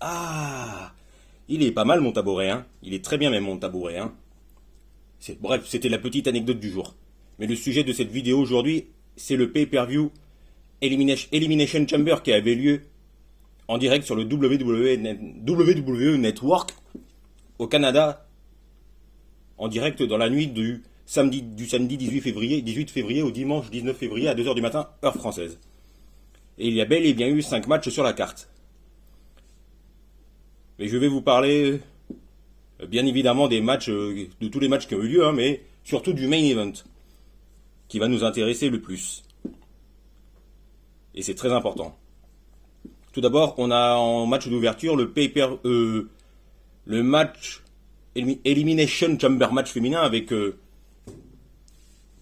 Ah, il est pas mal mon tabouret, hein. Il est très bien même mon tabouret, hein. Bref, c'était la petite anecdote du jour. Mais le sujet de cette vidéo aujourd'hui, c'est le pay-per-view Elimination Chamber qui avait lieu en direct sur le WWE Network au Canada, en direct dans la nuit du samedi 18 février au dimanche 19 février à 2 heures du matin, heure française. Et il y a bel et bien eu 5 matchs sur la carte. Mais je vais vous parler, bien évidemment, des matchs, de tous les matchs qui ont eu lieu, hein, mais surtout du main event, qui va nous intéresser le plus. Et c'est très important. Tout d'abord, on a en match d'ouverture le match Elimination Chamber match féminin avec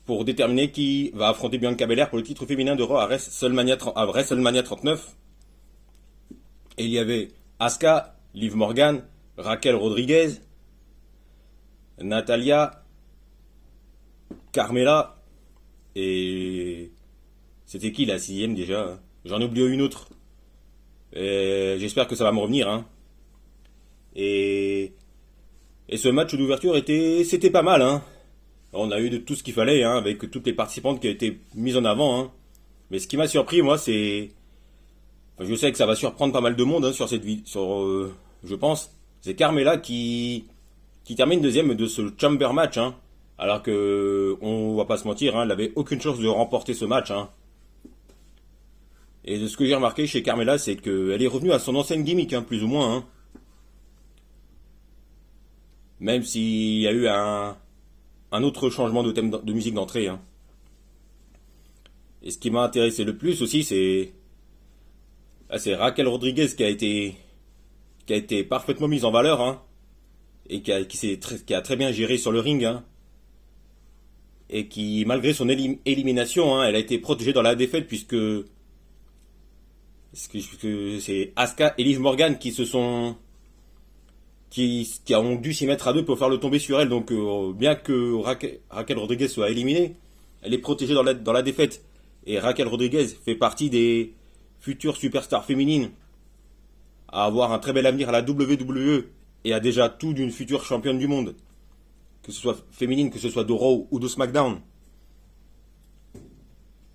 pour déterminer qui va affronter Bianca Belair pour le titre féminin de Raw à WrestleMania 39. Et il y avait Asuka, Liv Morgan, Raquel Rodriguez, Natalia, Carmella et c'était qui la sixième déjà? J'en ai oublié une autre. J'espère que ça va me revenir, hein. Et ce match d'ouverture c'était pas mal, hein. On a eu de tout ce qu'il fallait, hein, avec toutes les participantes qui ont été mises en avant, hein. Mais ce qui m'a surpris, moi, c'est, enfin, je sais que ça va surprendre pas mal de monde, hein, sur cette vidéo, je pense. C'est Carmella qui termine deuxième de ce Chamber match, hein. Alors que, on va pas se mentir, hein, elle avait aucune chance de remporter ce match, hein. Et de ce que j'ai remarqué chez Carmella, c'est qu'elle est revenue à son ancienne gimmick, hein, plus ou moins, hein. Même s'il y a eu un autre changement de thème de musique d'entrée, hein. Et ce qui m'a intéressé le plus aussi, c'est Raquel Rodriguez qui a été parfaitement mise en valeur, hein, et qui a très bien géré sur le ring, hein, et qui, malgré son élimination, hein, elle a été protégée dans la défaite puisque c'est Asuka et Liv Morgan qui ont dû s'y mettre à deux pour faire le tomber sur elle. Donc bien que Raquel Rodriguez soit éliminée, elle est protégée dans la défaite. Et Raquel Rodriguez fait partie des futures superstars féminines à avoir un très bel avenir à la WWE et a déjà tout d'une future championne du monde, que ce soit féminine, que ce soit de Raw ou de SmackDown.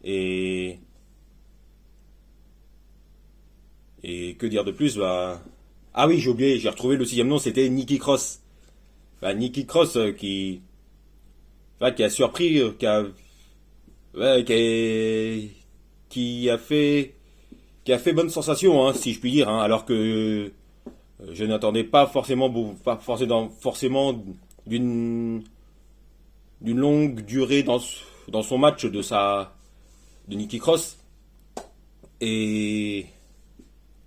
Et que dire de plus, bah... Ah oui, j'ai oublié, j'ai retrouvé le sixième nom, c'était Nikki Cross. Bah, Nikki Cross qui a surpris, qui a fait bonne sensation, hein, si je puis dire, hein, alors que je n'attendais pas forcément d'une longue durée dans son match de Nikki Cross. Et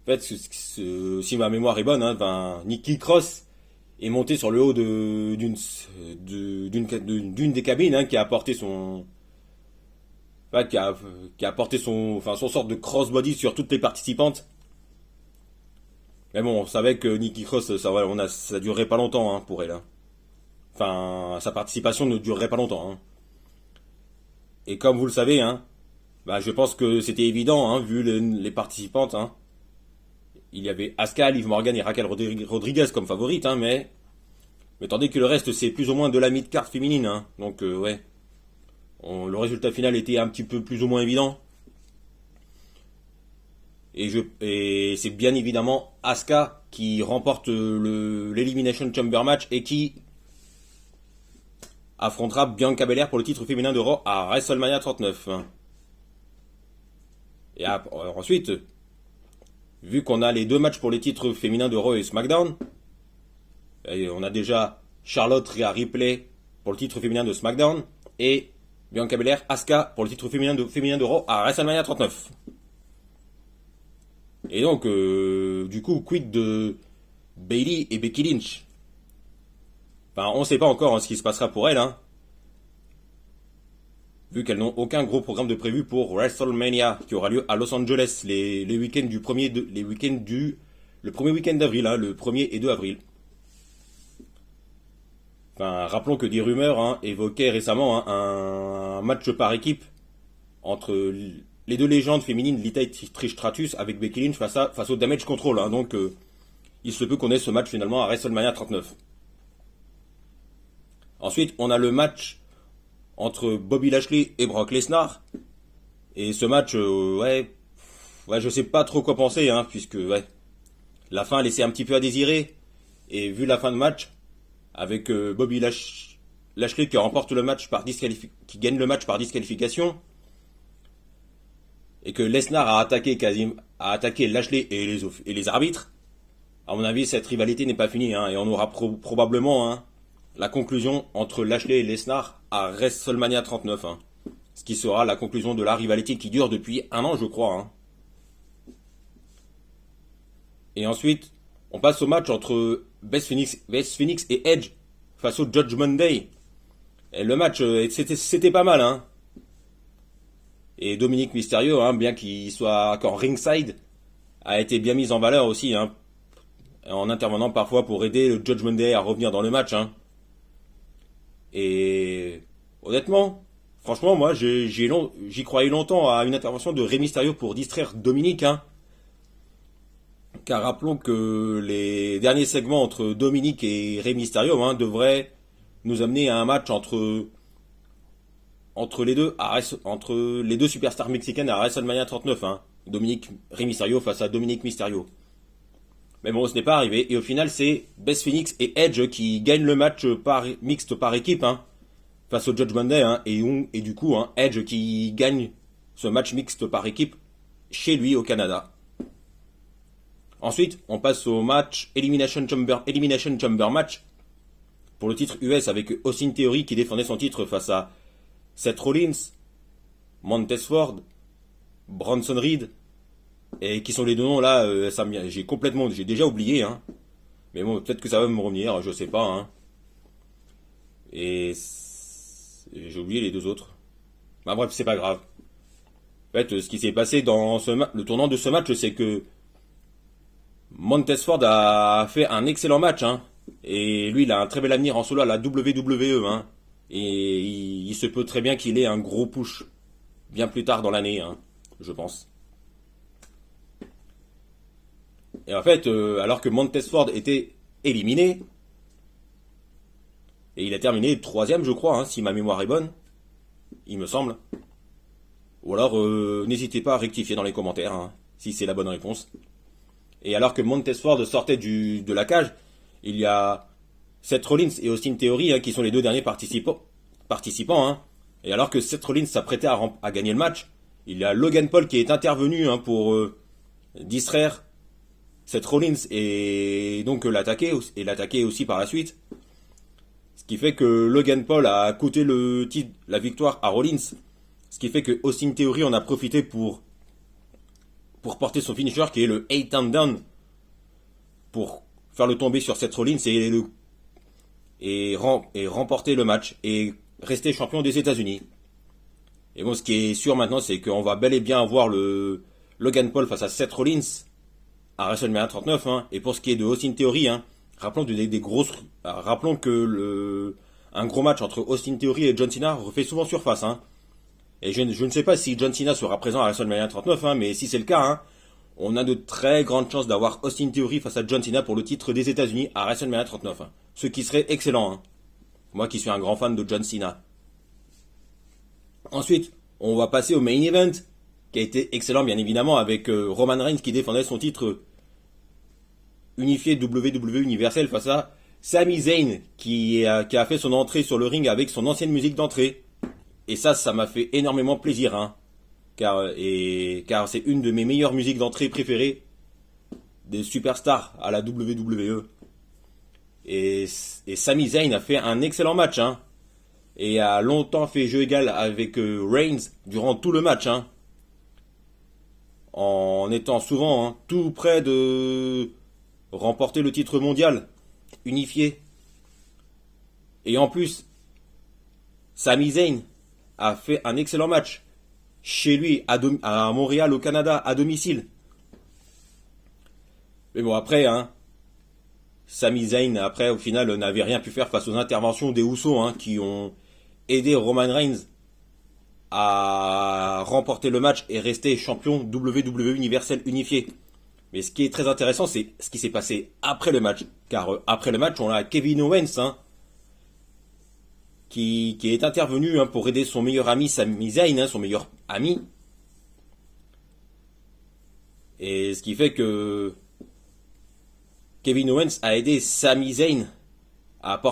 en fait, si ma mémoire est bonne, hein, Nikki Cross est monté sur le haut d'une des cabines, hein, qui a apporté son, qui a apporté son sorte de crossbody sur toutes les participantes. Mais bon, on savait que Nikki Cross, ça durerait pas longtemps, hein, pour elle, hein. Enfin, sa participation ne durerait pas longtemps, hein. Et comme vous le savez, hein, bah, je pense que c'était évident, hein, vu les participantes, hein. Il y avait Asuka, Liv Morgan et Raquel Rodriguez comme favorites, hein, mais tandis que le reste c'est plus ou moins de la mid-card féminine, hein. Donc ouais, le résultat final était un petit peu plus ou moins évident. Et c'est bien évidemment Asuka qui remporte l'Elimination Chamber match et qui affrontera Bianca Belair pour le titre féminin de Raw à WrestleMania 39. Et ensuite, vu qu'on a les deux matchs pour les titres féminins de Raw et SmackDown, et on a déjà Charlotte Rhea Ripley pour le titre féminin de SmackDown et Bianca Belair, Asuka pour le titre féminin de Raw à WrestleMania 39. Et donc, du coup, quid de Bayley et Becky Lynch? Enfin, on ne sait pas encore, hein, ce qui se passera pour elles, hein, vu qu'elles n'ont aucun gros programme de prévu pour WrestleMania qui aura lieu à Los Angeles le premier week-end d'avril, hein, le 1er et 2 avril. Enfin, rappelons que des rumeurs, hein, évoquaient récemment, hein, un match par équipe entre les deux légendes féminines Lita et Trish Stratus avec Becky Lynch face au Damage Control, hein. Donc il se peut qu'on ait ce match finalement à WrestleMania 39. Ensuite, on a le match entre Bobby Lashley et Brock Lesnar. Et ce match, ouais, je sais pas trop quoi penser, hein, puisque ouais, la fin laissait un petit peu à désirer. Et vu la fin de match, avec Lashley qui remporte le match qui gagne le match par disqualification, et que Lesnar a attaqué Lashley et les arbitres, à mon avis, cette rivalité n'est pas finie, hein, et on aura probablement hein, la conclusion entre Lashley et Lesnar à WrestleMania 39, hein, ce qui sera la conclusion de la rivalité qui dure depuis un an, je crois. Hein. Et ensuite, on passe au match entre Beth Phoenix et Edge face au Judgment Day. Et le match, c'était pas mal, hein. Et Dominic Mysterio, hein, bien qu'il soit encore ringside, a été bien mis en valeur aussi, hein, en intervenant parfois pour aider le Judgment Day à revenir dans le match. Hein. Et honnêtement, franchement, moi, j'y croyais longtemps à une intervention de Rey Mysterio pour distraire Dominic. Hein. Car rappelons que les derniers segments entre Dominic et Rey Mysterio hein, devraient nous amener à un match entre les deux superstars mexicaines à WrestleMania 39. Hein. Rey Mysterio face à Dominic Mysterio. Mais bon, ce n'est pas arrivé. Et au final, c'est Beth Phoenix et Edge qui gagnent le match mixte par équipe hein, face au Judgment Day. Hein, et du coup, hein, Edge qui gagne ce match mixte par équipe chez lui au Canada. Ensuite, on passe au match Elimination Chamber match pour le titre US avec Austin Theory qui défendait son titre face à Seth Rollins, Montez Ford, Bronson Reed, et qui sont les deux noms là, j'ai déjà oublié, hein. Mais bon, peut-être que ça va me revenir, je sais pas, hein. Et j'ai oublié les deux autres. Bah bref, c'est pas grave. En fait, ce qui s'est passé dans le tournant de ce match, c'est que Montez Ford a fait un excellent match, hein. Et lui, il a un très bel avenir en solo à la WWE, hein. Et il se peut très bien qu'il ait un gros push bien plus tard dans l'année, hein, je pense. Et en fait, alors que Montez Ford était éliminé, et il a terminé troisième, je crois, hein, si ma mémoire est bonne, il me semble. Ou alors, n'hésitez pas à rectifier dans les commentaires, hein, si c'est la bonne réponse. Et alors que Montez Ford sortait de la cage, il y a Seth Rollins et Austin Theory, hein, qui sont les deux derniers participants. Hein. Et alors que Seth Rollins s'apprêtait à gagner le match, il y a Logan Paul qui est intervenu hein, pour distraire Seth Rollins et donc l'attaquer aussi par la suite. Ce qui fait que Logan Paul a coûté la victoire à Rollins. Ce qui fait que Austin Theory en a profité pour porter son finisher qui est le 8 and down pour faire le tomber sur Seth Rollins et remporter le match et rester champion des États-Unis. Et bon, ce qui est sûr maintenant, c'est qu'on va bel et bien avoir le Logan Paul face à Seth Rollins à WrestleMania 39. Hein. Et pour ce qui est de Austin Theory, hein, rappelons que un gros match entre Austin Theory et John Cena refait souvent surface. Hein. Et je ne sais pas si John Cena sera présent à WrestleMania 39, hein, mais si c'est le cas, hein, on a de très grandes chances d'avoir Austin Theory face à John Cena pour le titre des États-Unis à WrestleMania 39. Hein. Ce qui serait excellent. Hein. Moi qui suis un grand fan de John Cena. Ensuite, on va passer au main event, qui a été excellent bien évidemment, avec Roman Reigns qui défendait son titre unifié WWE universel face à Sami Zayn, qui a fait son entrée sur le ring avec son ancienne musique d'entrée. Et ça m'a fait énormément plaisir, hein, car c'est une de mes meilleures musiques d'entrée préférées des superstars à la WWE. Et Sami Zayn a fait un excellent match, hein, et a longtemps fait jeu égal avec Reigns durant tout le match, hein, en étant souvent hein, tout près de remporter le titre mondial unifié. Et en plus, Sami Zayn a fait un excellent match chez lui à Montréal au Canada à domicile. Mais bon après hein, Sami Zayn après au final n'avait rien pu faire face aux interventions des Usos hein, qui ont aidé Roman Reigns à remporter le match et rester champion WWE universel unifié. Mais ce qui est très intéressant, c'est ce qui s'est passé après le match. Car après le match, on a Kevin Owens, hein, qui est intervenu, hein, pour aider son meilleur ami Sami Zayn, hein, son meilleur ami. Et ce qui fait que Kevin Owens a aidé Sami Zayn à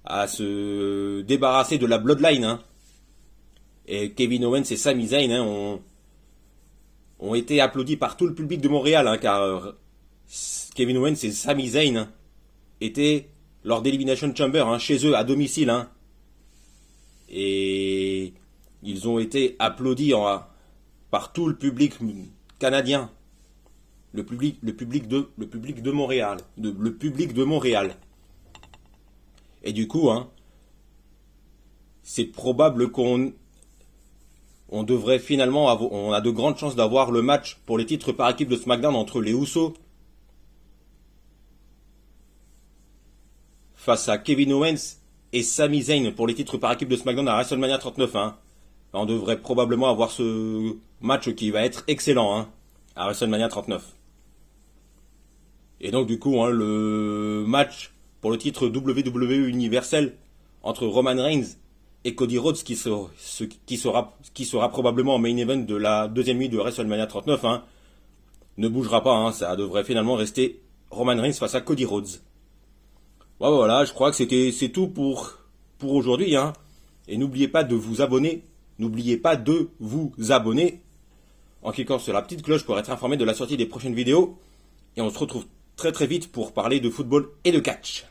à se débarrasser de la Bloodline, hein. Et Kevin Owens et Sami Zayn, hein, ont été applaudis par tout le public de Montréal, hein, car Kevin Owens et Sami Zayn, hein, étaient lors d'Elimination Chamber, hein, chez eux à domicile, hein. Et ils ont été applaudis par tout le public canadien, le public de Montréal, le public de Montréal. Et du coup, hein, c'est probable on devrait finalement on a de grandes chances d'avoir le match pour les titres par équipe de SmackDown entre les Usos face à Kevin Owens et Sami Zayn pour les titres par équipe de SmackDown à WrestleMania 39, hein. On devrait probablement avoir ce match qui va être excellent, hein, à WrestleMania 39. Et donc du coup, hein, le match pour le titre WWE universel entre Roman Reigns et Cody Rhodes qui sera probablement en main event de la deuxième nuit de WrestleMania 39, hein, ne bougera pas, hein, ça devrait finalement rester Roman Reigns face à Cody Rhodes. Ouais, voilà, je crois que c'est tout pour aujourd'hui, hein. Et n'oubliez pas de vous abonner. N'oubliez pas de vous abonner en cliquant sur la petite cloche pour être informé de la sortie des prochaines vidéos. Et on se retrouve très très vite pour parler de football et de catch.